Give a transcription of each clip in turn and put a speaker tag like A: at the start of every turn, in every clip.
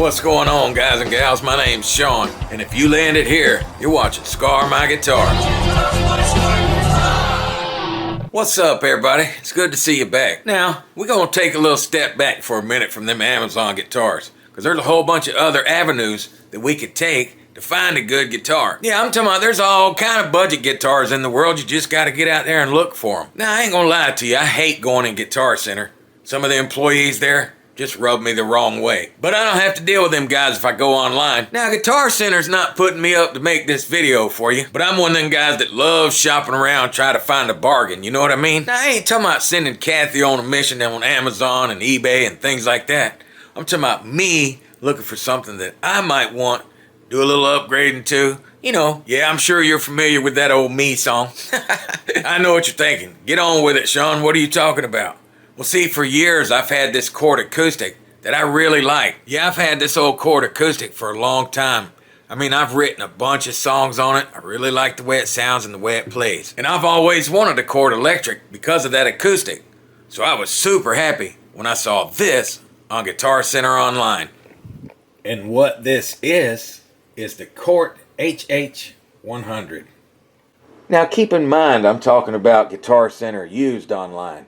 A: What's going on, guys and gals? My name's Sean, and if you landed here, you're watching Scar My Guitar. What's up, everybody? It's good to see you back. Now, we're gonna take a little step back for a minute from them Amazon guitars, because there's a whole bunch of other avenues that we could take to find a good guitar. Yeah, I'm talking about there's all kind of budget guitars in the world. You just got to get out there and look for them. Now, I ain't gonna lie to you, I hate going in Guitar Center. Some of the employees there just rub me the wrong way. But I don't have to deal with them guys if I go online. Now, Guitar Center's not putting me up to make this video for you, but I'm one of them guys that loves shopping around trying to find a bargain, you know what I mean? Now, I ain't talking about sending Kathy on a mission on Amazon and eBay and things like that. I'm talking about me looking for something that I might want, do a little upgrading to. You know, yeah, I'm sure you're familiar with that old Me song. I know what you're thinking. Get on with it, Sean. What are you talking about? Well, see, for years I've had this chord acoustic that I really like. Yeah, I've had this old chord acoustic for a long time. I mean, I've written a bunch of songs on it. I really like the way it sounds and the way it plays. And I've always wanted a chord electric because of that acoustic. So I was super happy when I saw this on Guitar Center online. And what this is the Cort HH100. Now keep in mind, I'm talking about Guitar Center used online.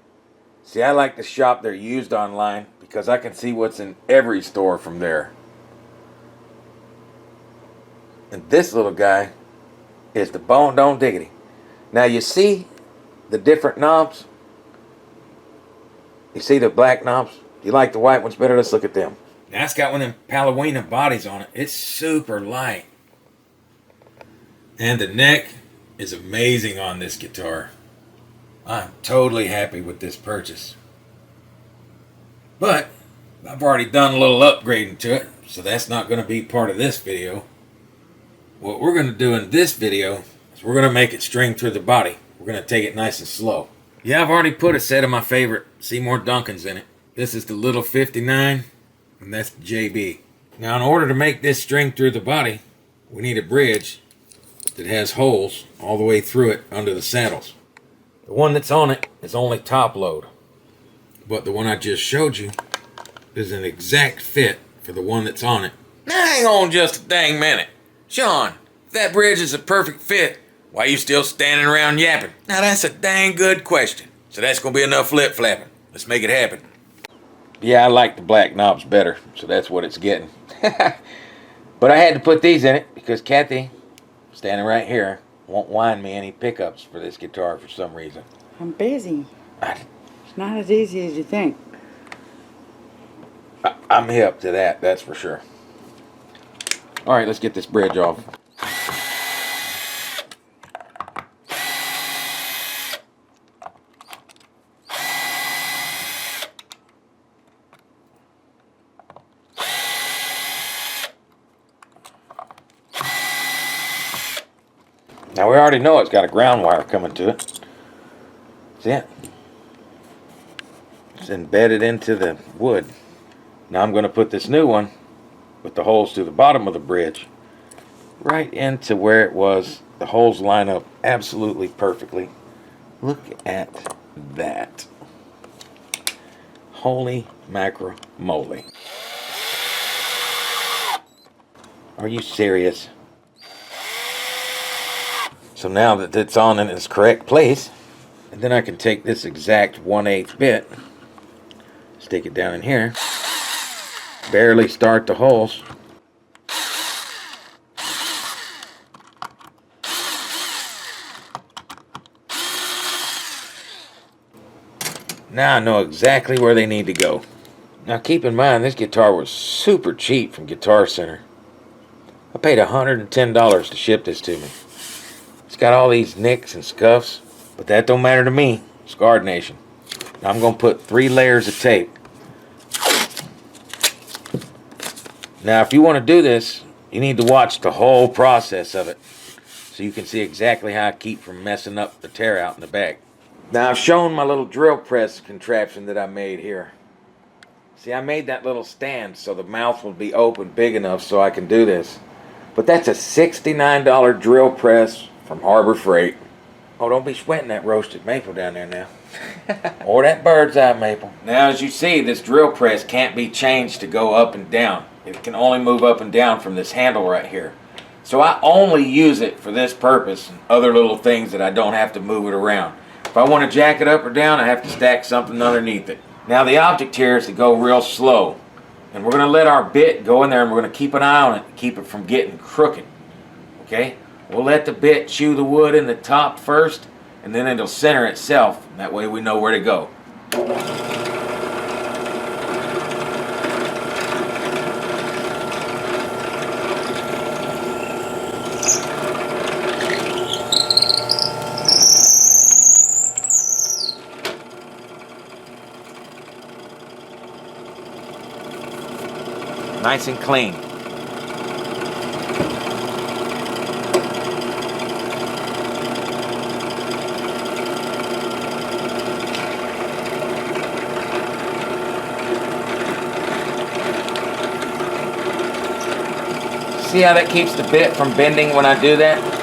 A: See, I like to shop their used online because I can see what's in every store from there. And this little guy is the Bone Don't Diggity. Now you see the different knobs? You see the black knobs? You like the white ones better? Let's look at them. Now it's got one of them Palomino bodies on it. It's super light. And the neck is amazing on this guitar. I'm totally happy with this purchase. But I've already done a little upgrading to it, so that's not going to be part of this video. What we're going to do in this video is we're going to make it string through the body. We're going to take it nice and slow. Yeah, I've already put a set of my favorite Seymour Duncans in it. This is the little 59, and that's the JB. Now, in order to make this string through the body, we need a bridge that has holes all the way through it under the saddles. The one that's on it is only top load, but the one I just showed you is an exact fit for the one that's on it. Now hang on just a dang minute. Sean, if that bridge is a perfect fit, why are you still standing around yapping? Now that's a dang good question. So that's going to be enough flip-flapping. Let's make it happen. Yeah, I like the black knobs better, so that's what it's getting. But I had to put these in it because Kathy, standing right here, won't wind me any pickups for this guitar for some reason.
B: I'm busy. It's not as easy as you think.
A: I'm hip to that, that's for sure. Alright, let's get this bridge off. Now we already know it's got a ground wire coming to it. See it? It's embedded into the wood. Now I'm going to put this new one with the holes through the bottom of the bridge right into where it was. The holes line up absolutely perfectly. Look at that. Holy macro moly. Are you serious? So now that it's on in its correct place, and then I can take this exact 1/8 bit, stick it down in here, barely start the holes, now I know exactly where they need to go. Now keep in mind, this guitar was super cheap from Guitar Center. I paid $110 to ship this to me. It's got all these nicks and scuffs, but that don't matter to me, Scarred Nation. Now I'm going to put 3 layers of tape. Now if you want to do this, you need to watch the whole process of it so you can see exactly how I keep from messing up the tear out in the back. Now I've shown my little drill press contraption that I made here. See, I made that little stand so the mouth will be open big enough so I can do this. But that's a $69 drill press from Harbor Freight. Oh, don't be sweating that roasted maple down there now. Or that bird's eye maple. Now, as you see, this drill press can't be changed to go up and down. it can only move up and down from this handle right here. So I only use it for this purpose and other little things that I don't have to move it around. If I want to jack it up or down, I have to stack something underneath it. Now the object here is to go real slow. And we're going to let our bit go in there and we're going to keep an eye on it to keep it from getting crooked. Okay? We'll let the bit chew the wood in the top first, and then it'll center itself. That way we know where to go. Nice and clean. See how that keeps the bit from bending when I do that?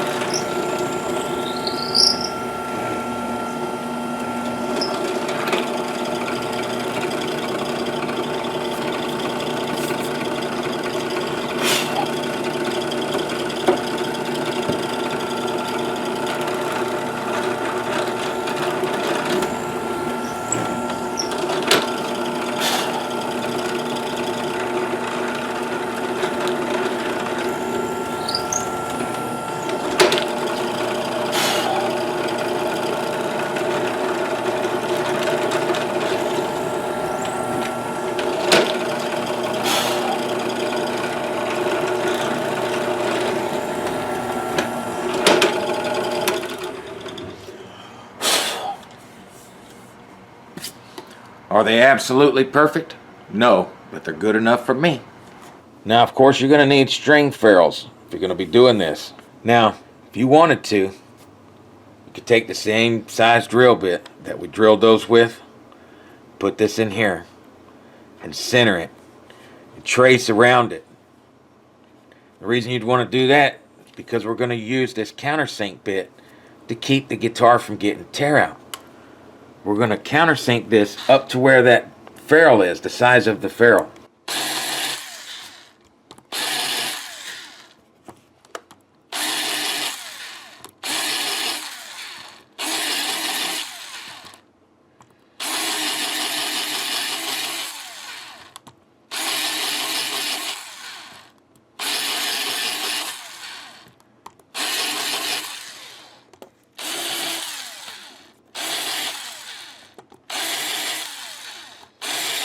A: Are they absolutely perfect? No, but they're good enough for me. Now, of course, you're going to need string ferrules if you're going to be doing this. Now, if you wanted to, you could take the same size drill bit that we drilled those with, put this in here, and center it, and trace around it. The reason you'd want to do that is because we're going to use this countersink bit to keep the guitar from getting tear out. We're going to countersink this up to where that ferrule is, the size of the ferrule.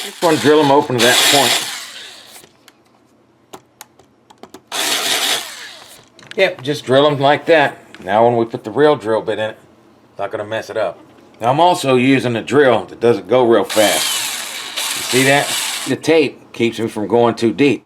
A: Just want to drill them open to that point. Yep, just drill them like that. Now when we put the real drill bit in it, it's not going to mess it up. Now I'm also using a drill that doesn't go real fast. You see that? The tape keeps me from going too deep.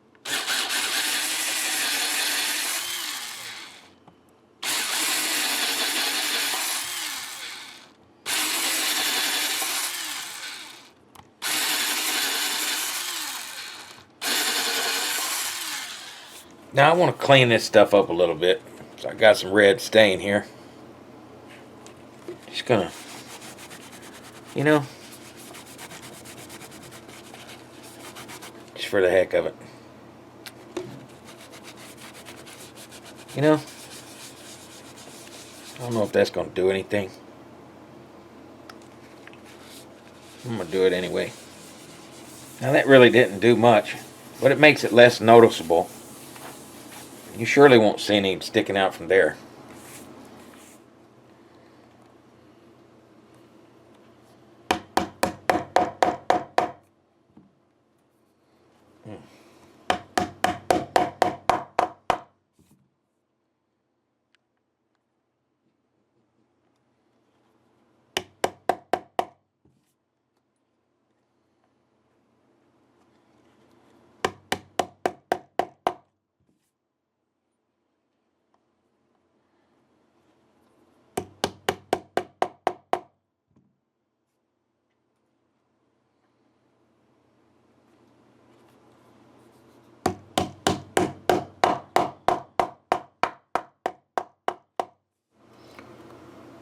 A: Now I want to clean this stuff up a little bit. So I got some red stain here. Just gonna, just for the heck of it. I don't know if that's gonna do anything. I'm gonna do it anyway. Now that really didn't do much, but it makes it less noticeable. You surely won't see any sticking out from there.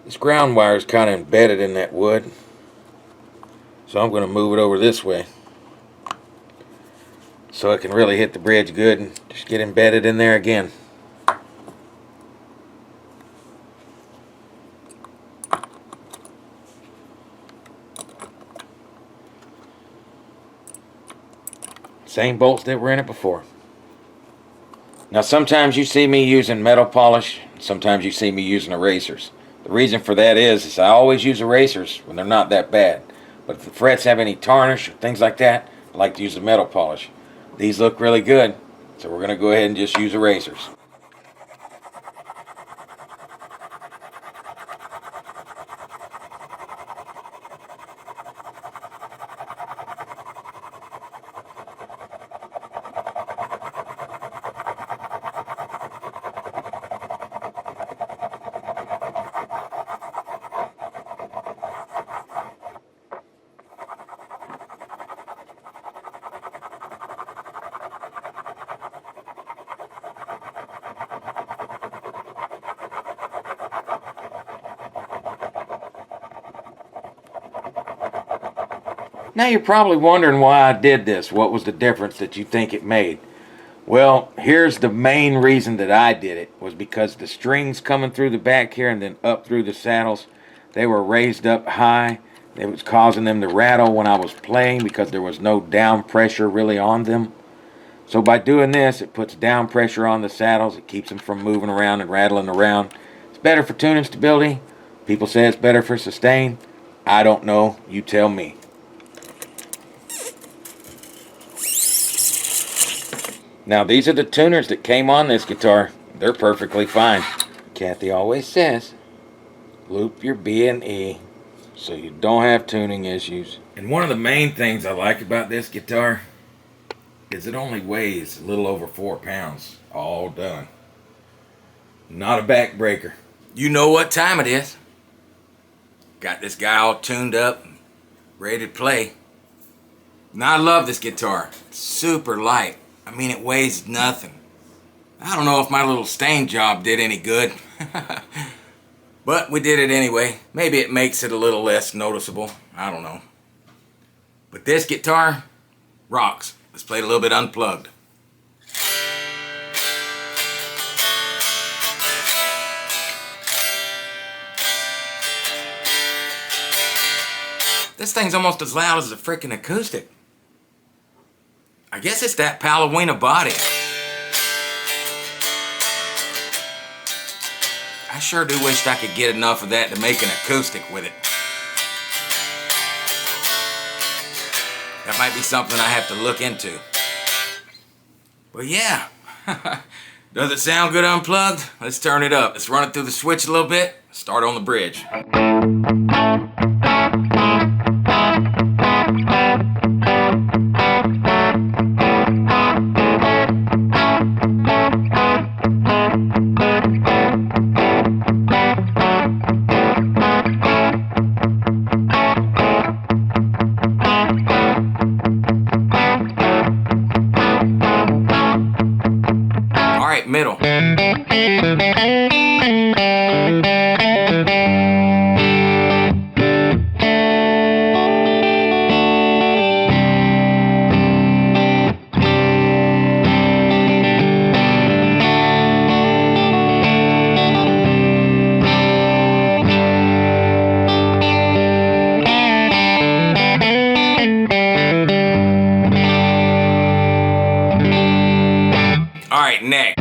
A: This ground wire is kind of embedded in that wood, so I'm going to move it over this way so it can really hit the bridge good and just get embedded in there again. Same bolts that were in it before. Now sometimes you see me using metal polish, sometimes you see me using erasers. The reason for that is I always use erasers when they're not that bad. But if the frets have any tarnish or things like that, I like to use the metal polish. These look really good, so we're going to go ahead and just use erasers. Now you're probably wondering why I did this. What was the difference that you think it made? Well, here's the main reason that I did it. Was because the strings coming through the back here and then up through the saddles, they were raised up high. It was causing them to rattle when I was playing because there was no down pressure really on them. So by doing this, it puts down pressure on the saddles. It keeps them from moving around and rattling around. It's better for tuning stability. People say it's better for sustain. I don't know. You tell me. Now these are the tuners that came on this guitar. They're perfectly fine. Kathy always says, loop your B and E so you don't have tuning issues. And one of the main things I like about this guitar is it only weighs a little over 4 pounds, all done. Not a backbreaker. You know what time it is. Got this guy all tuned up, ready to play. Now I love this guitar. It's super light. I mean, it weighs nothing. I don't know if my little stain job did any good. But we did it anyway. Maybe it makes it a little less noticeable. I don't know. But this guitar rocks. Let's play it a little bit unplugged. This thing's almost as loud as a freaking acoustic. I guess it's that Palomino body. I sure do wish I could get enough of that to make an acoustic with it. That might be something I have to look into. But yeah, does it sound good unplugged? Let's turn it up. Let's run it through the switch a little bit. Start on the bridge. Middle. All right, next.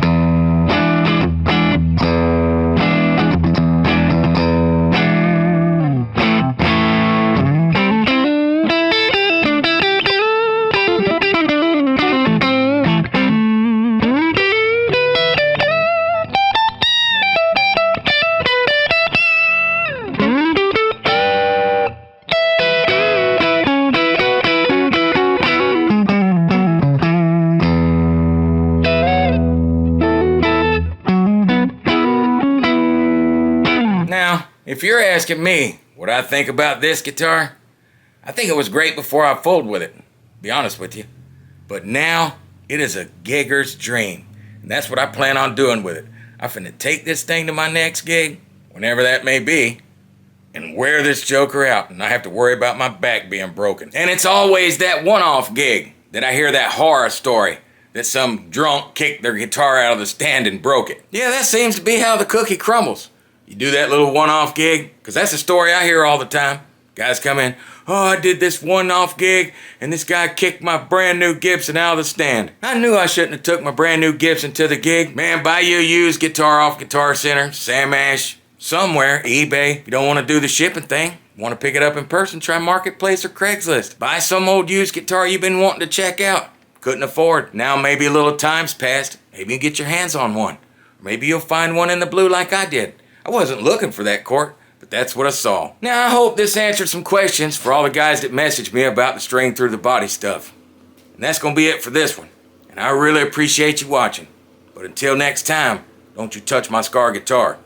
A: Now, if you're asking me what I think about this guitar, I think it was great before I fooled with it, be honest with you. But now, it is a gigger's dream. And that's what I plan on doing with it. I'm finna take this thing to my next gig, whenever that may be, and wear this joker out, and not have to worry about my back being broken. And it's always that one-off gig. that I hear that horror story that some drunk kicked their guitar out of the stand and broke it. Yeah, that seems to be how the cookie crumbles. You do that little one-off gig, because that's the story I hear all the time. Guys come in, oh, I did this one-off gig, and this guy kicked my brand new Gibson out of the stand. I knew I shouldn't have took my brand new Gibson to the gig. Man, buy you a used guitar off Guitar Center, Sam Ash, somewhere, eBay. You don't want to do the shipping thing. Want to pick it up in person, try Marketplace or Craigslist. Buy some old used guitar you've been wanting to check out. Couldn't afford. Now maybe a little time's passed. Maybe you get your hands on one. Or maybe you'll find one in the blue like I did. I wasn't looking for that, Court, but that's what I saw. Now I hope this answered some questions for all the guys that messaged me about the string through the body stuff. And that's going to be it for this one. And I really appreciate you watching. But until next time, don't you touch my Scar guitar.